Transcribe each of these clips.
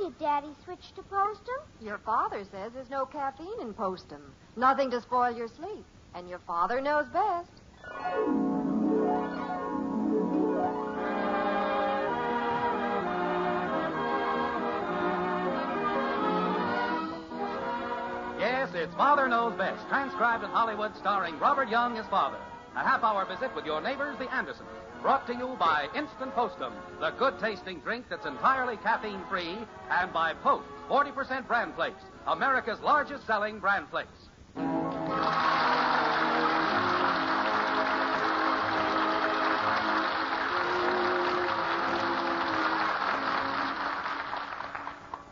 did Daddy switch to Postum? Your father says there's no caffeine in Postum. Nothing to spoil your sleep. And your father knows best. Yes, it's Father Knows Best, transcribed in Hollywood, starring Robert Young as father. A half-hour visit with your neighbors, the Andersons. Brought to you by Instant Postum, the good-tasting drink that's entirely caffeine-free, and by Post, 40% bran flakes, America's largest-selling bran flakes.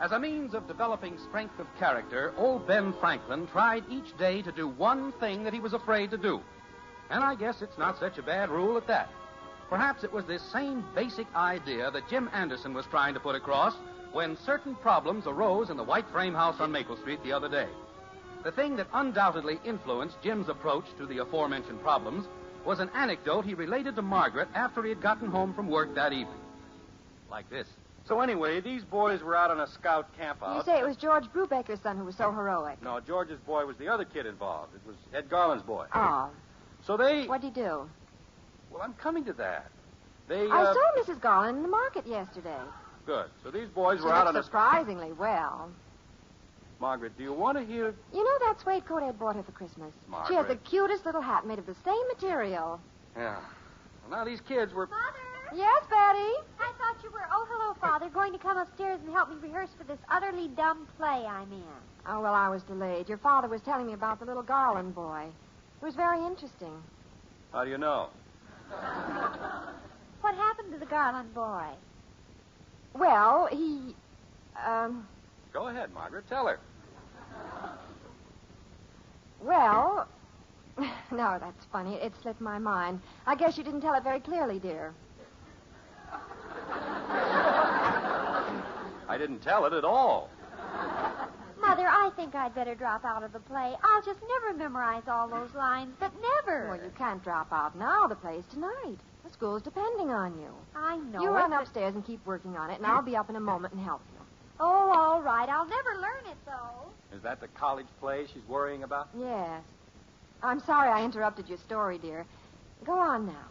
As a means of developing strength of character, old Ben Franklin tried each day to do one thing that he was afraid to do. And I guess it's not such a bad rule at that. Perhaps it was this same basic idea that Jim Anderson was trying to put across when certain problems arose in the white frame house on Maple Street the other day. The thing that undoubtedly influenced Jim's approach to the aforementioned problems was an anecdote he related to Margaret after he had gotten home from work that evening. Like this. So anyway, these boys were out on a scout camp out. You say it was George Brubaker's son who was so heroic. No, George's boy was the other kid involved. It was Ed Garland's boy. Oh. So they... What'd he do? Well, I'm coming to that. I saw Mrs. Garland in the market yesterday. Good. So these boys She were out looked on surprisingly well. Margaret, do you want to hear... You know that suede coat Ed bought her for Christmas? Margaret. She has the cutest little hat made of the same material. Yeah. Well, now these kids were... Father? Yes, Betty? I thought you were, oh, hello, Father, going to come upstairs and help me rehearse for this utterly dumb play I'm in. Oh, well, I was delayed. Your father was telling me about the little Garland boy. It was very interesting. How do you know? What happened to the Garland boy? Well, he... Go ahead, Margaret. Tell her. Well... No, that's funny. It slipped my mind. I guess you didn't tell it very clearly, dear. I didn't tell it at all. Mother, I think I'd better drop out of the play. I'll just never memorize all those lines, but never. Well, you can't drop out now. The play's tonight. The school's depending on you. I know You it, run but- upstairs and keep working on it, and I'll be up in a moment and help you. Oh, all right. I'll never learn it, though. Is that the college play she's worrying about? Yes. I'm sorry I interrupted your story, dear. Go on now.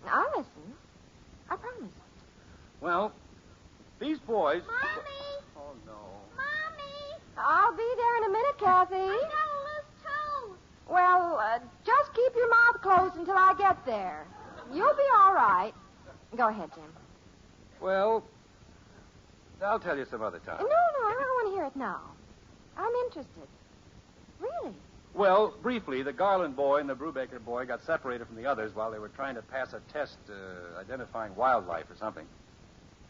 I'll listen. I promise. Well, these boys... Mommy! Oh, no. Mommy! I'll be there in a minute, Kathy. I got a loose tooth. Well, just keep your mouth closed until I get there. You'll be all right. Go ahead, Jim. Well, I'll tell you some other time. No, I don't want to hear it now. I'm interested. Really? Well, briefly, the Garland boy and the Brubaker boy got separated from the others while they were trying to pass a test identifying wildlife or something.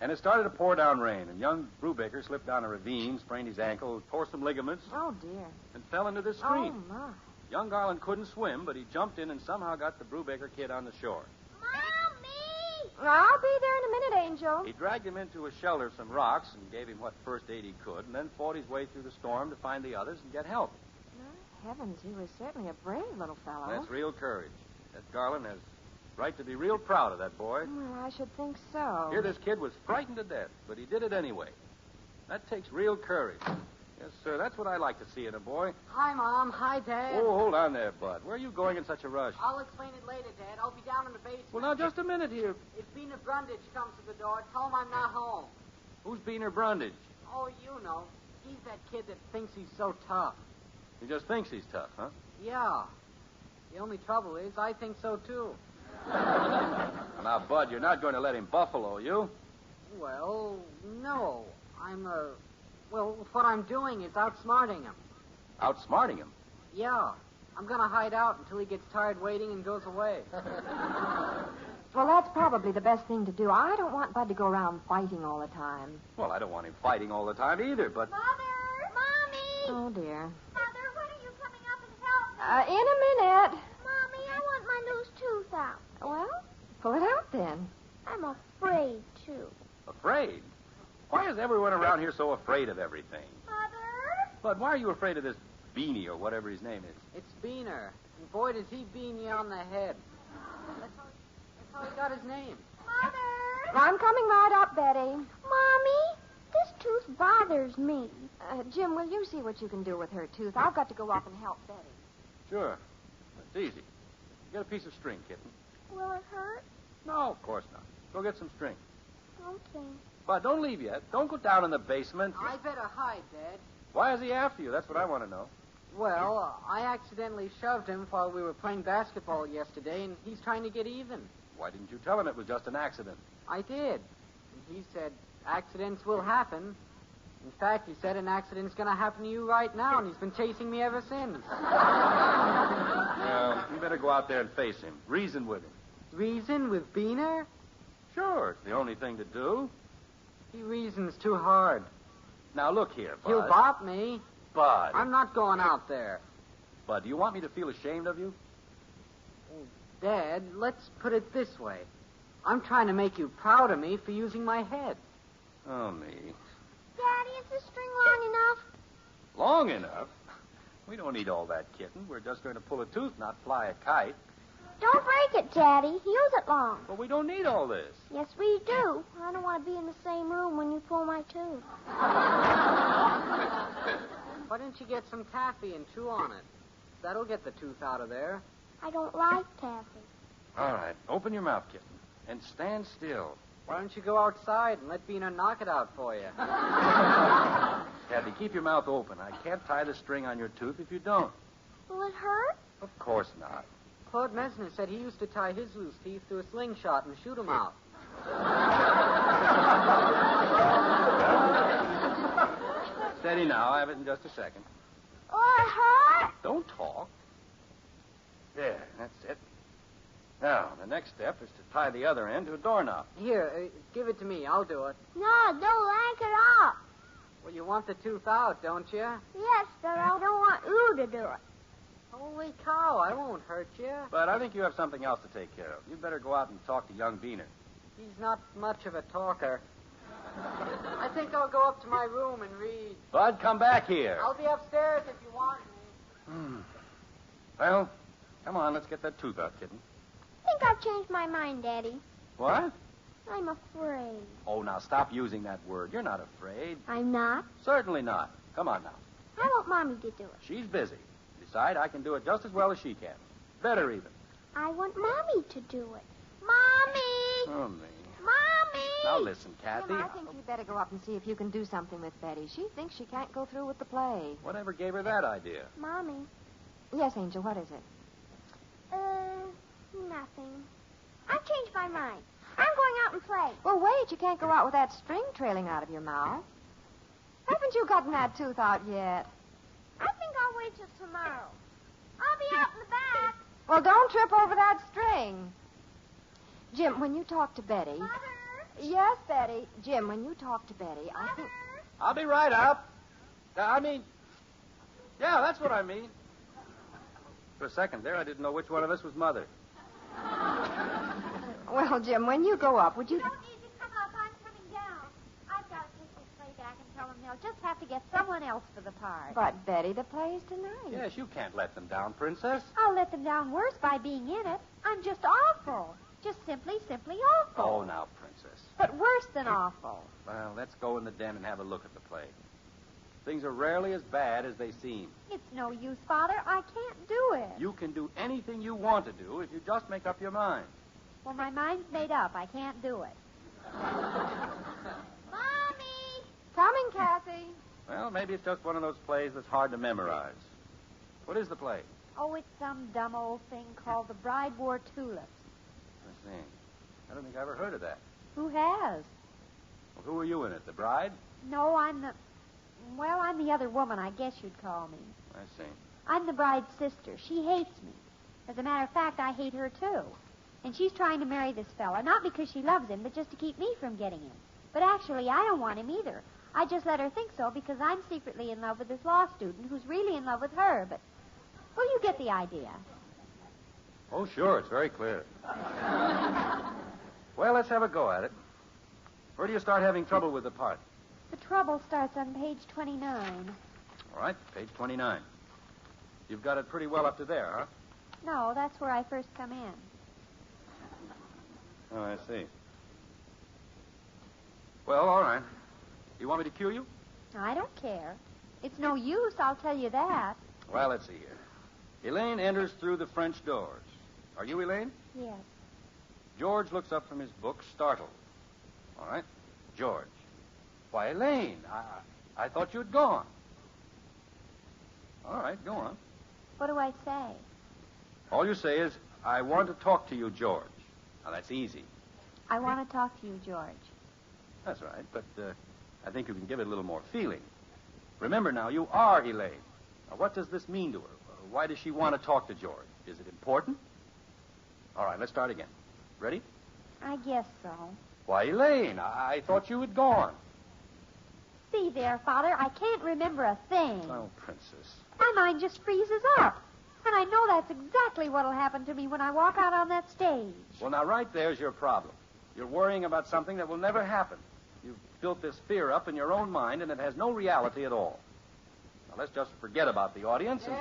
And it started to pour down rain, and young Brubaker slipped down a ravine, sprained his ankle, tore some ligaments, Oh, dear. and fell into the stream. Oh, my. Young Garland couldn't swim, but he jumped in and somehow got the Brubaker kid on the shore. Mommy! I'll be there in a minute, Angel. He dragged him into a shelter of some rocks and gave him what first aid he could, and then fought his way through the storm to find the others and get help. Heavens, he was certainly a brave little fellow. That's real courage. Ed Garland has right to be real proud of that boy. Well, I should think so. Here, this kid was frightened to death, but he did it anyway. That takes real courage. Yes, sir, that's what I like to see in a boy. Hi, Mom. Hi, Dad. Oh, hold on there, Bud. Where are you going in such a rush? I'll explain it later, Dad. I'll be down in the basement. Well, now, just a minute here. If Bina Brundage comes to the door, tell him I'm not home. Who's Beaner Brundage? Oh, you know. He's that kid that thinks he's so tough. He just thinks he's tough, huh? Yeah. The only trouble is, I think so, too. Now, Bud, you're not going to let him buffalo you. Well, no. Well, what I'm doing is outsmarting him. Outsmarting him? Yeah. I'm going to hide out until he gets tired waiting and goes away. Well, that's probably the best thing to do. I don't want Bud to go around fighting all the time. Well, I don't want him fighting all the time either, but... Mother! Mommy! Oh, dear. Mother, when are you coming up and help me? In a minute. Mommy, I want my loose tooth out. Well, pull it out then. I'm afraid to. Afraid? Why is everyone around here so afraid of everything? Mother? Bud, why are you afraid of this Beanie or whatever his name is? It's Beaner. And boy, does he bean you on the head. That's how he got his name. Mother? I'm coming right up, Betty. Mommy, this tooth bothers me. Jim, will you see what you can do with her tooth? I've got to go up and help Betty. Sure. It's easy. Get a piece of string, kitten. Will it hurt? No, of course not. Go get some string. Okay. But don't leave yet. Don't go down in the basement. I better hide, Dad. Why is he after you? That's what I want to know. Well, I accidentally shoved him while we were playing basketball yesterday, and he's trying to get even. Why didn't you tell him it was just an accident? I did. And he said, accidents will happen. In fact, he said an accident's going to happen to you right now, and he's been chasing me ever since. Well, you better go out there and face him. Reason with him. Reason with Beaner? Sure, it's the only thing to do. He reasons too hard. Now, look here, Bud. He'll bop me. Bud. I'm not going out there. Bud, do you want me to feel ashamed of you? Dad, let's put it this way. I'm trying to make you proud of me for using my head. Oh, me. Daddy, is the string long enough? Long enough? We don't need all that, kitten. We're just going to pull a tooth, not fly a kite. Don't break it, Daddy. Use it long. But we don't need all this. Yes, we do. I don't want to be in the same room when you pull my tooth. Why don't you get some taffy and chew on it? That'll get the tooth out of there. I don't like taffy. All right. Open your mouth, kitten. And stand still. Why don't you go outside and let Beaner knock it out for you? Kathy, keep your mouth open. I can't tie the string on your tooth if you don't. Will it hurt? Of course not. Claude Mesner said he used to tie his loose teeth to a slingshot and shoot 'em out. Steady now. I have it in just a second. Will it hurt? Don't talk. There, that's it. Now, the next step is to tie the other end to a doorknob. Here, give it to me. I'll do it. No, don't yank it off. Well, you want the tooth out, don't you? Yes, but I don't want you to do it. Holy cow, I won't hurt you. But I think you have something else to take care of. You'd better go out and talk to young Beaner. He's not much of a talker. I think I'll go up to my room and read. Bud, come back here. I'll be upstairs if you want me. Well, come on, let's get that tooth out, kitten. I think I've changed my mind, Daddy. What? I'm afraid. Oh, now stop using that word. You're not afraid. I'm not? Certainly not. Come on now. I want Mommy to do it. She's busy. Besides, I can do it just as well as she can. Better even. I want Mommy to do it. Mommy! Oh, me. Mommy! Now listen, Kathy. Jim, I think you'd better go up and see if you can do something with Betty. She thinks she can't go through with the play. Whatever gave her that idea? Mommy. Yes, Angel, what is it? Nothing. I've changed my mind. I'm going out and play. Well, wait. You can't go out with that string trailing out of your mouth. Haven't you gotten that tooth out yet? I think I'll wait till tomorrow. I'll be out in the back. Well, don't trip over that string. Jim, when you talk to Betty... Mother? Yes, Betty. Jim, when you talk to Betty, I think... I'll be right up. Yeah, that's what I mean. For a second there, I didn't know which one of us was Mother. Well, Jim, when you go up, would you... You don't need to come up. I'm coming down. I've got to take this play back and tell them they'll just have to get someone else for the part. But, Betty, the play's tonight. Yes, you can't let them down, Princess. I'll let them down worse by being in it. I'm just awful. Just simply awful. Oh, now, Princess. But worse than awful. Well, let's go in the den and have a look at the play. Things are rarely as bad as they seem. It's no use, Father. I can't do it. You can do anything you want to do if you just make up your mind. Well, my mind's made up. I can't do it. Mommy! Coming, Kathy. Well, maybe it's just one of those plays that's hard to memorize. What is the play? Oh, it's some dumb old thing called The Bride Wore Tulips. I see. I don't think I ever heard of that. Who has? Well, who are you in it, the bride? No, I'm the other woman, I guess you'd call me. I see. I'm the bride's sister. She hates me. As a matter of fact, I hate her, too. And she's trying to marry this fella, not because she loves him, but just to keep me from getting him. But actually, I don't want him either. I just let her think so because I'm secretly in love with this law student who's really in love with her, but... Well, you get the idea. Oh, sure. It's very clear. Well, let's have a go at it. Where do you start having trouble with the part? The trouble starts on page 29. All right, page 29. You've got it pretty well up to there, huh? No, that's where I first come in. Oh, I see. Well, all right. You want me to cue you? I don't care. It's no use, I'll tell you that. Well, let's see here. Elaine enters through the French doors. Are you Elaine? Yes. George looks up from his book, startled. All right. George. Why, Elaine, I thought you'd gone. All right, go on. What do I say? All you say is, I want to talk to you, George. Now, that's easy. I want to talk to you, George. That's right, but I think you can give it a little more feeling. Remember now, you are Elaine. Now, what does this mean to her? Why does she want to talk to George? Is it important? All right, let's start again. Ready? I guess so. Why, Elaine, I thought you had gone. See there, Father, I can't remember a thing. Oh, Princess. My mind just freezes up. And I know that's exactly what'll happen to me when I walk out on that stage. Well, now, right there's your problem. You're worrying about something that will never happen. You've built this fear up in your own mind, and it has no reality at all. Now, let's just forget about the audience and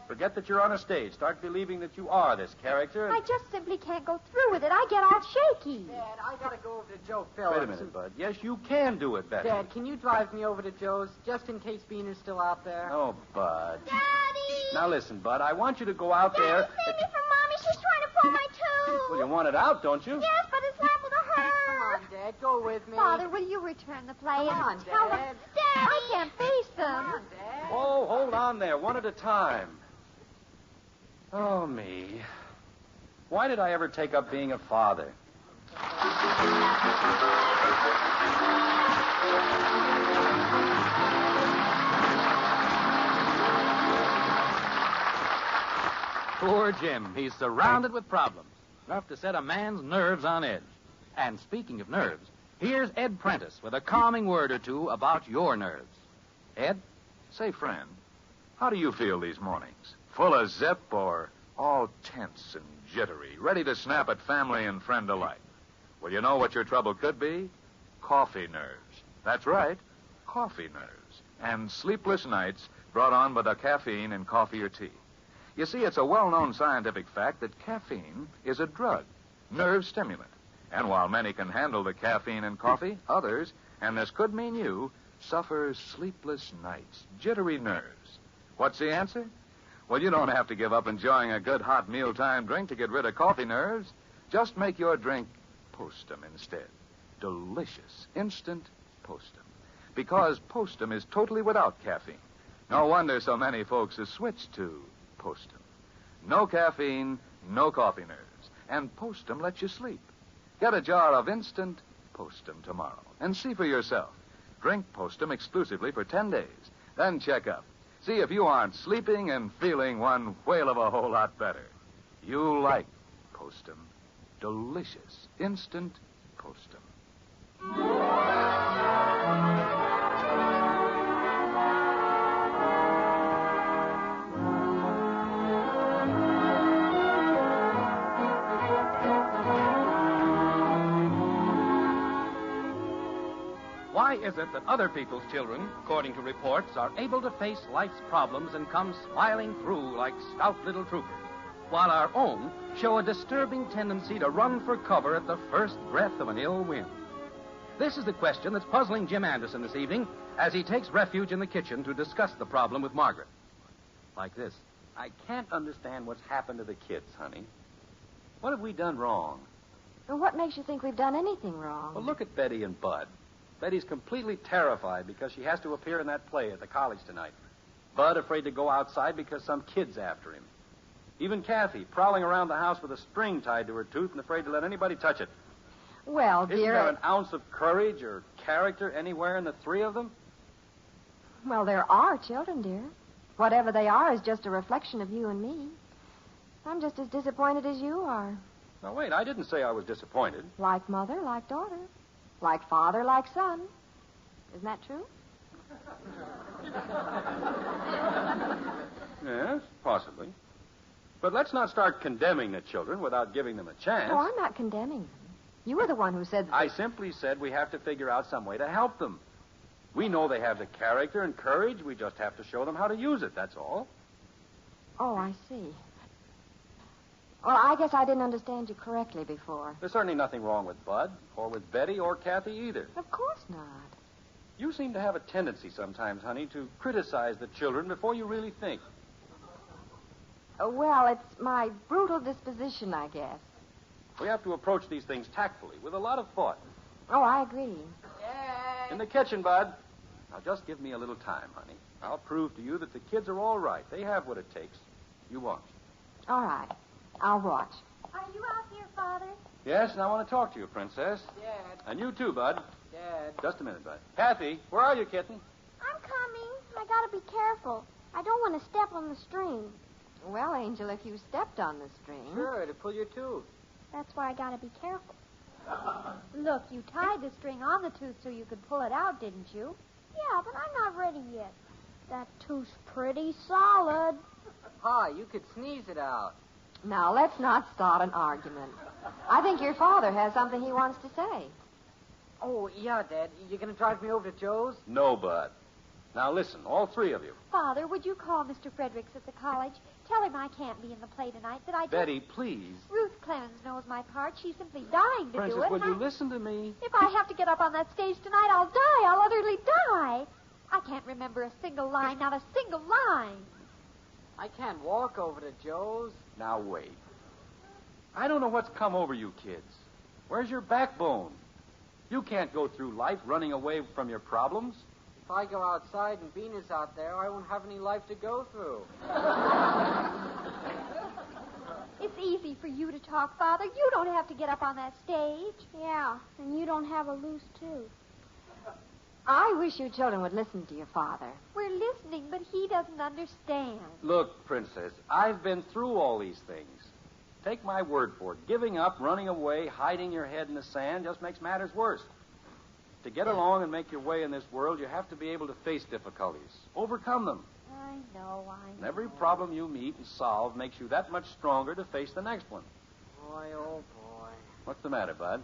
forget that you're on a stage. Start believing that you are this character. I just simply can't go through with it. I get all shaky. Dad, I gotta go over to Joe Phillips. Wait a minute, Bud. Yes, you can do it better. Dad, can you drive me over to Joe's just in case Beaner's still out there? Oh, Bud. Daddy! Now, listen, Bud. I want you to go out there. Daddy, save me from Mommy. She's trying to pull my tooth. Well, you want it out, don't you? Yes, but it's liable to hurt. Come on, Dad, go with me. Father, will you return the play Come and on, tell them? Dad. Dad, I can't face them. Come on, Dad. Oh, hold on there. One at a time. Oh, me. Why did I ever take up being a father? Poor Jim. He's surrounded with problems. Enough to set a man's nerves on edge. And speaking of nerves, here's Ed Prentice with a calming word or two about your nerves. Ed? Say, friend, how do you feel these mornings? Full of zip or all tense and jittery, ready to snap at family and friend alike? Well, you know what your trouble could be? Coffee nerves. That's right, coffee nerves. And sleepless nights brought on by the caffeine in coffee or tea. You see, it's a well-known scientific fact that caffeine is a drug, nerve stimulant. And while many can handle the caffeine in coffee, others, and this could mean you, suffer sleepless nights, jittery nerves. What's the answer? Well, you don't have to give up enjoying a good hot mealtime drink to get rid of coffee nerves. Just make your drink Postum instead. Delicious, instant Postum. Because Postum is totally without caffeine. No wonder so many folks have switched to Postum. No caffeine, no coffee nerves. And Postum lets you sleep. Get a jar of instant Postum tomorrow and see for yourself. Drink Postum exclusively for 10 days. Then check up. See if you aren't sleeping and feeling one whale of a whole lot better. You like Postum. Delicious, instant Postum. Why is it that other people's children, according to reports, are able to face life's problems and come smiling through like stout little troopers, while our own show a disturbing tendency to run for cover at the first breath of an ill wind? This is the question that's puzzling Jim Anderson this evening as he takes refuge in the kitchen to discuss the problem with Margaret. Like this. I can't understand what's happened to the kids, honey. What have we done wrong? Well, what makes you think we've done anything wrong? Well, look at Betty and Bud. Betty's completely terrified because she has to appear in that play at the college tonight. Bud afraid to go outside because some kid's after him. Even Kathy, prowling around the house with a string tied to her tooth and afraid to let anybody touch it. Well, Isn't dear... there an ounce of courage or character anywhere in the three of them? Well, there are children, dear. Whatever they are is just a reflection of you and me. I'm just as disappointed as you are. Now, wait, I didn't say I was disappointed. Like mother, like daughter. Like father, like son. Isn't that true? Yes, possibly. But let's not start condemning the children without giving them a chance. Oh, I'm not condemning them. You were the one who said that... I simply said we have to figure out some way to help them. We know they have the character and courage. We just have to show them how to use it, that's all. Oh, I see. Well, I guess I didn't understand you correctly before. There's certainly nothing wrong with Bud, or with Betty, or Kathy either. Of course not. You seem to have a tendency sometimes, honey, to criticize the children before you really think. Well, it's my brutal disposition, I guess. We have to approach these things tactfully, with a lot of thought. Oh, I agree. In the kitchen, Bud. Now, just give me a little time, honey. I'll prove to you that the kids are all right. They have what it takes. You watch. All right. I'll watch. Are you out here, Father? Yes, and I want to talk to you, Princess. Dad. And you too, Bud. Dad. Just a minute, Bud. Kathy, where are you, kitten? I'm coming. I gotta be careful. I don't want to step on the string. Well, Angel, if you stepped on the string... Sure, to pull your tooth. That's why I gotta be careful. Look, you tied the string on the tooth so you could pull it out, didn't you? Yeah, but I'm not ready yet. That tooth's pretty solid. Pa, you could sneeze it out. Now, let's not start an argument. I think your father has something he wants to say. Oh, yeah, Dad. You gonna drive me over to Joe's? No, Bud. Now, listen, all three of you. Father, would you call Mr. Fredericks at the college? Tell him I can't be in the play tonight, that I just... Betty, please. Ruth Clemens knows my part. She's simply dying to Princess, do it. would you listen to me? If I have to get up on that stage tonight, I'll die. I'll utterly die. I can't remember a single line, not a single line. I can't walk over to Joe's. Now, wait. I don't know what's come over you kids. Where's your backbone? You can't go through life running away from your problems. If I go outside and Bean is out there, I won't have any life to go through. It's easy for you to talk, Father. You don't have to get up on that stage. Yeah, and you don't have a loose tooth. I wish you children would listen to your father. We're listening, but he doesn't understand. Look, Princess, I've been through all these things. Take my word for it. Giving up, running away, hiding your head in the sand just makes matters worse. To get along and make your way in this world, you have to be able to face difficulties, overcome them. I know. And every problem you meet and solve makes you that much stronger to face the next one. Boy, oh boy. What's the matter, Bud?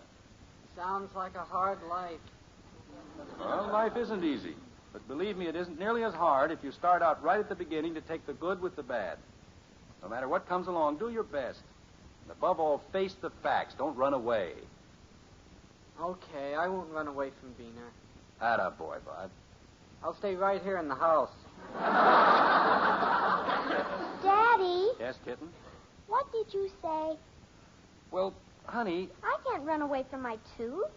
Sounds like a hard life. Well, life isn't easy. But believe me, it isn't nearly as hard if you start out right at the beginning to take the good with the bad. No matter what comes along, do your best. And above all, face the facts. Don't run away. Okay, I won't run away from Beaner. Attaboy, Bud. I'll stay right here in the house. Daddy, Yes, kitten? what did you say? Well, honey, I can't run away from my tooth.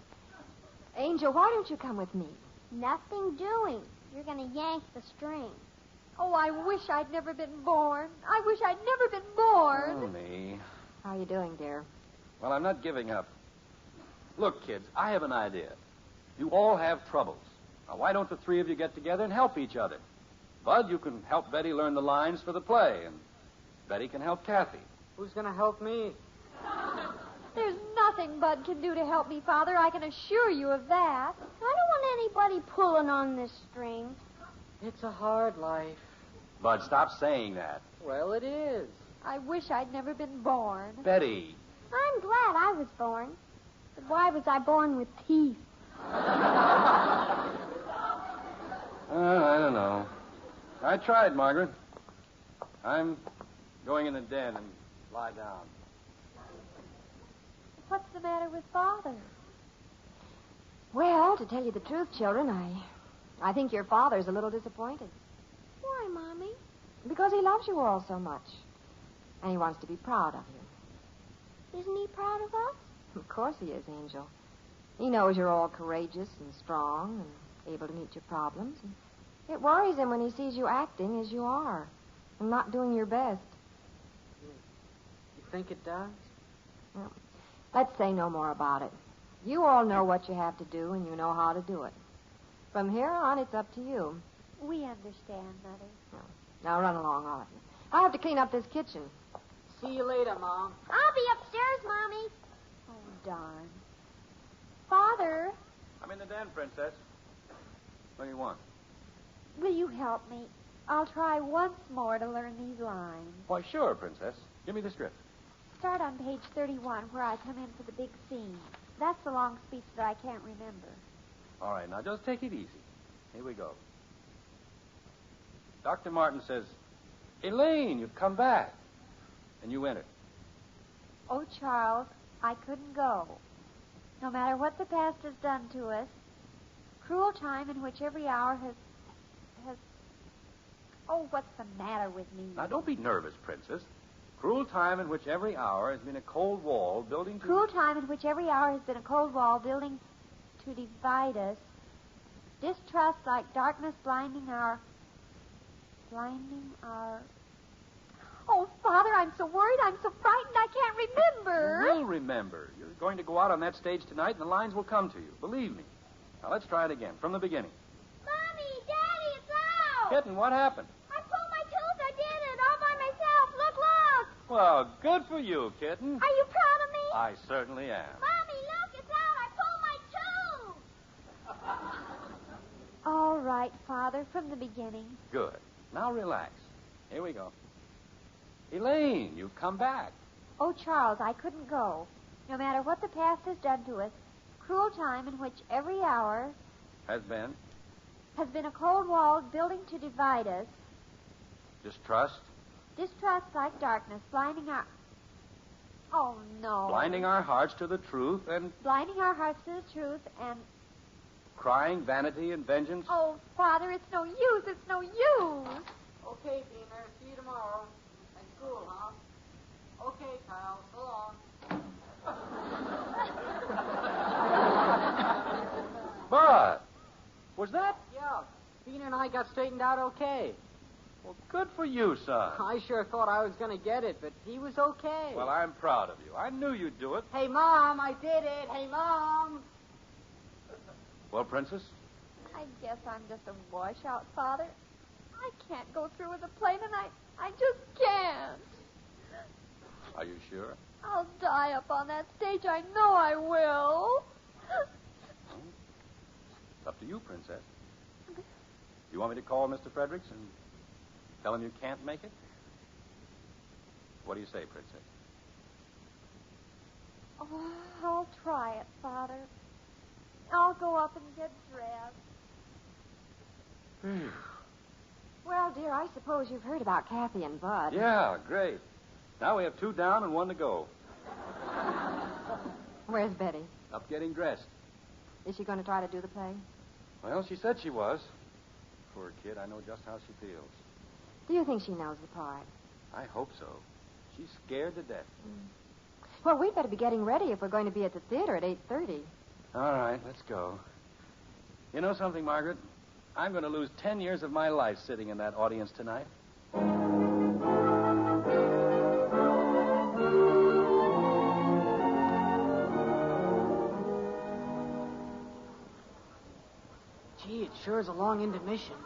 Angel, why don't you come with me? Nothing doing. You're gonna yank the string. Oh, I wish I'd never been born. I wish I'd never been born. me. How are you doing, dear? Well, I'm not giving up. Look, kids, I have an idea. You all have troubles. Now, why don't the three of you get together and help each other? Bud, you can help Betty learn the lines for the play, and Betty can help Kathy. Who's gonna help me? There's nothing Bud can do to help me, Father. I can assure you of that. I don't want anybody pulling on this string. It's a hard life. Bud, stop saying that. Well, it is. I wish I'd never been born. Betty. I'm glad I was born. But why was I born with teeth? I don't know. I tried, Margaret. I'm going in the den and lie down. What's the matter with Father? Well, to tell you the truth, children, I think your father's a little disappointed. Why, Mommy? Because he loves you all so much. And he wants to be proud of you. Isn't he proud of us? Of course he is, Angel. He knows you're all courageous and strong and able to meet your problems. And it worries him when he sees you acting as you are and not doing your best. You think it does? Well, let's say no more about it. You all know what you have to do, and you know how to do it. From here on, it's up to you. We understand, Mother. Now run along, all of you. I have to clean up this kitchen. See you later, Mom. I'll be upstairs, Mommy. Oh, darn. Father, I'm in the den, Princess. What do you want? will you help me? I'll try once more to learn these lines. Why, sure, Princess. Give me the script. Start on page 31, where I come in for the big scene. That's the long speech that I can't remember. All right, now just take it easy. Here we go. Dr. Martin says, Elaine, you've come back. And you enter. Oh, Charles, I couldn't go. No matter what the past has done to us, Cruel time in which every hour has... Oh, what's the matter with me? Now, don't be nervous, Princess. Cruel time in which every hour has been a cold wall building to... Cruel time in which every hour has been a cold wall building to divide us. Distrust like darkness blinding our... Oh, Father, I'm so worried. I'm so frightened I can't remember. You will remember. You're going to go out on that stage tonight, and the lines will come to you. Believe me. Now, let's try it again, from the beginning. Mommy, Daddy, it's out! Kitten, what happened? I pulled my tooth. I did it all by myself. Look, look! Well, good for you, Kitten. Are you proud of me? I certainly am. Mommy, look, it's out. I pulled my tooth. All right, Father, from the beginning. Good. Now relax. Here we go. Elaine, you've come back. Oh, Charles, I couldn't go. No matter what the past has done to us, cruel time in which every hour Has been. has been a cold wall building to divide us. Distrust. Distrust like darkness, blinding our... Oh, no. Blinding our hearts to the truth and Blinding our hearts to the truth and... crying vanity and vengeance. Oh, Father, it's no use. It's no use. Okay, Beamer. See you tomorrow. At school, huh? Okay, pal. So long. Bud, was that? Yeah. Beaner and I got straightened out okay. Well, good for you, son. I sure thought I was going to get it, but he was okay. Well, I'm proud of you. I knew you'd do it. Hey, Mom, I did it. Hey, Mom. Well, Princess? I guess I'm just a washout, Father. I can't go through with the play tonight. I just can't. Are you sure? I'll die up on that stage. I know I will. It's up to you, Princess. You want me to call Mr. Fredericks and tell him you can't make it? What do you say, Princess? Oh, I'll try it, Father. I'll go up and get dressed. Well, dear, I suppose you've heard about Kathy and Bud. Yeah, great. Now we have 2 down and 1 to go. Where's Betty? Up getting dressed. Is she going to try to do the play? Well, she said she was. Poor kid, I know just how she feels. Do you think she knows the part? I hope so. She's scared to death. Well, we'd better be getting ready if we're going to be at the theater at 8:30. All right, let's go. You know something, Margaret? I'm going to lose 10 years of my life sitting in that audience tonight. Gee, it sure is a long intermission.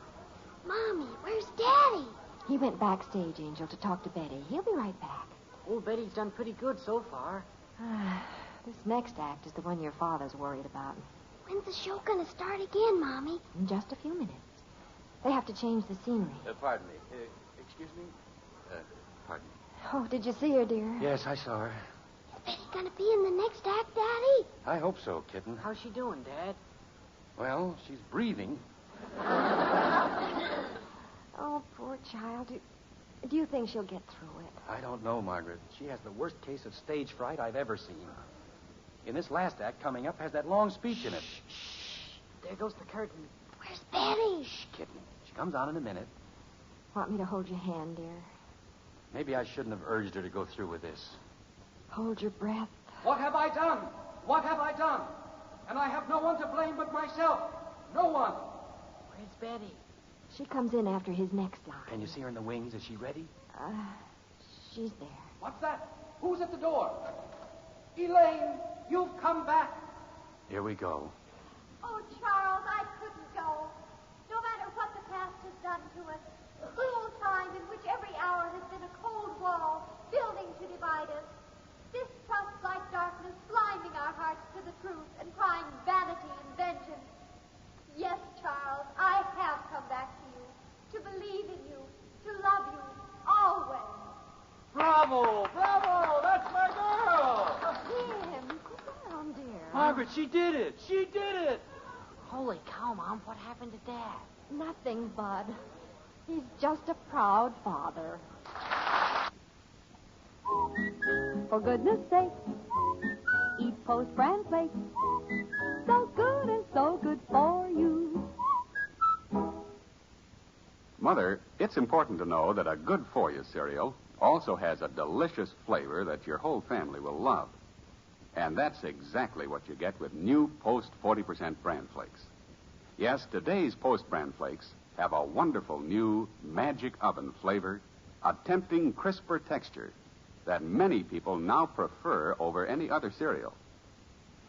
Mommy, where's Daddy? He went backstage, Angel, to talk to Betty. He'll be right back. Old Betty's done pretty good so far. This next act is the one your father's worried about. When's the show gonna start again, Mommy? In just a few minutes. They have to change the scenery. Pardon me. Excuse me? Pardon me. Oh, did you see her, dear? Yes, I saw her. Is Betty gonna be in the next act, Daddy? I hope so, kitten. How's she doing, Dad? Well, she's breathing. Oh, poor child. Do you think she'll get through it? I don't know, Margaret. She has the worst case of stage fright I've ever seen. In this last act coming up has that long speech in it. Shh. There goes the curtain. Where's Betty? Shh, kitten. She comes on in a minute. Want me to hold your hand, dear? Maybe I shouldn't have urged her to go through with this. Hold your breath. What have I done? What have I done? And I have no one to blame but myself. No one. Where's Betty? She comes in after his next line. Can you see her in the wings? Is she ready? She's there. What's that? Who's at the door? Elaine, you've come back. Here we go. Oh, Charles, I couldn't go. No matter what the past has done to us, cruel time in which every hour has been a cold wall, building to divide us. Distrust like darkness, blinding our hearts to the truth and crying vanity and vengeance. Yes, Charles, I have come back to you, to believe in you, to love you, always. Bravo! Bravo! That's my girl! Jim, go down, dear. Margaret, she did it! She did it! Holy cow, Mom. What happened to Dad? Nothing, Bud. He's just a proud father. For goodness sake, eat Post Brand plates. So good and so good for you. Mother, it's important to know that a good for you cereal also has a delicious flavor that your whole family will love. And that's exactly what you get with new Post 40% Bran Flakes. Yes, today's Post Bran Flakes have a wonderful new magic oven flavor, a tempting, crisper texture that many people now prefer over any other cereal.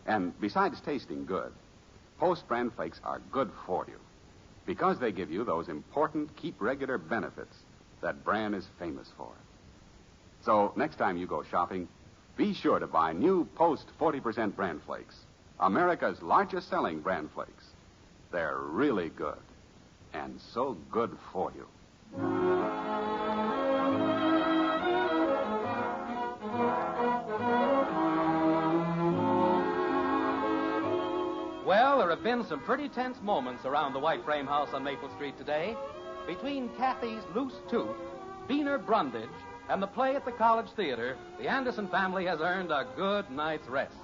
And besides tasting good, Post Bran Flakes are good for you because they give you those important keep regular benefits that Bran is famous for. So next time you go shopping, be sure to buy new Post 40% Bran Flakes, America's largest selling Bran Flakes. They're really good and so good for you. Well, there have been some pretty tense moments around the White Frame House on Maple Street today. Between Kathy's loose tooth, Beaner Brundage, and the play at the College Theater, the Anderson family has earned a good night's rest.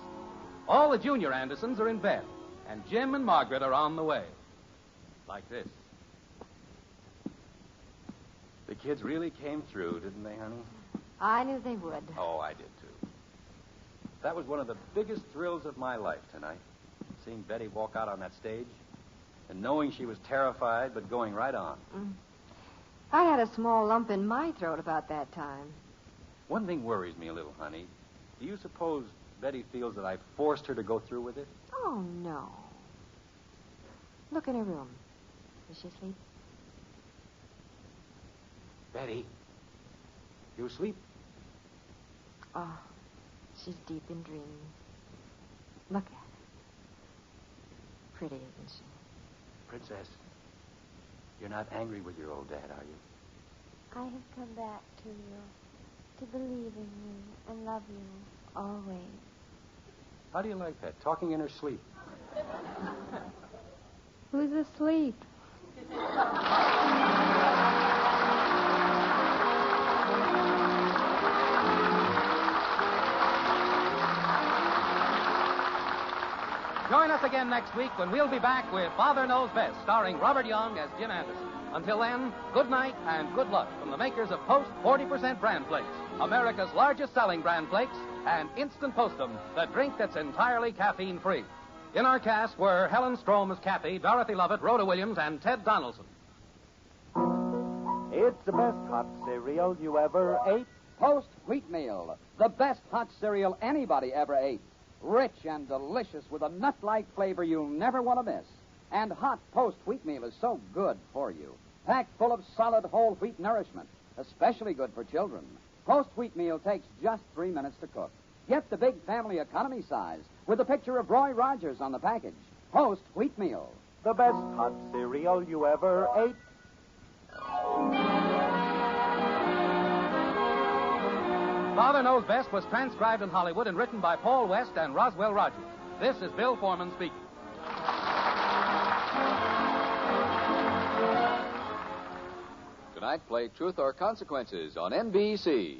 All the junior Andersons are in bed, and Jim and Margaret are on the way. Like this. The kids really came through, didn't they, honey? I knew they would. Oh, I did, too. That was one of the biggest thrills of my life tonight. Seeing Betty walk out on that stage and knowing she was terrified but going right on. I had a small lump in my throat about that time. One thing worries me a little, honey. Do you suppose Betty feels that I forced her to go through with it? Oh, no. Look in her room. Is she asleep? Betty, you asleep? Oh, she's deep in dreams. Look at her. Pretty, isn't she? Princess, you're not angry with your old dad, are you? I have come back to you, to believe in you and love you always. How do you like that, talking in her sleep? Who's asleep? Join us again next week when we'll be back with Father Knows Best, starring Robert Young as Jim Anderson. Until then, good night and good luck from the makers of Post 40% Bran Flakes, America's largest selling Bran Flakes, and Instant Postum, the drink that's entirely caffeine-free. In our cast were Helen Strom as Kathy, Dorothy Lovett, Rhoda Williams, and Ted Donaldson. It's the best hot cereal you ever ate. Post Wheatmeal, the best hot cereal anybody ever ate. Rich and delicious with a nut-like flavor you'll never want to miss. And hot Post Wheatmeal is so good for you. Packed full of solid whole wheat nourishment, especially good for children. Post Wheatmeal takes just 3 minutes to cook. Get the big family economy size with a picture of Roy Rogers on the package. Post Wheatmeal. The best hot cereal you ever ate. Father Knows Best was transcribed in Hollywood and written by Paul West and Roswell Rogers. This is Bill Foreman speaking. Tonight, play Truth or Consequences on NBC.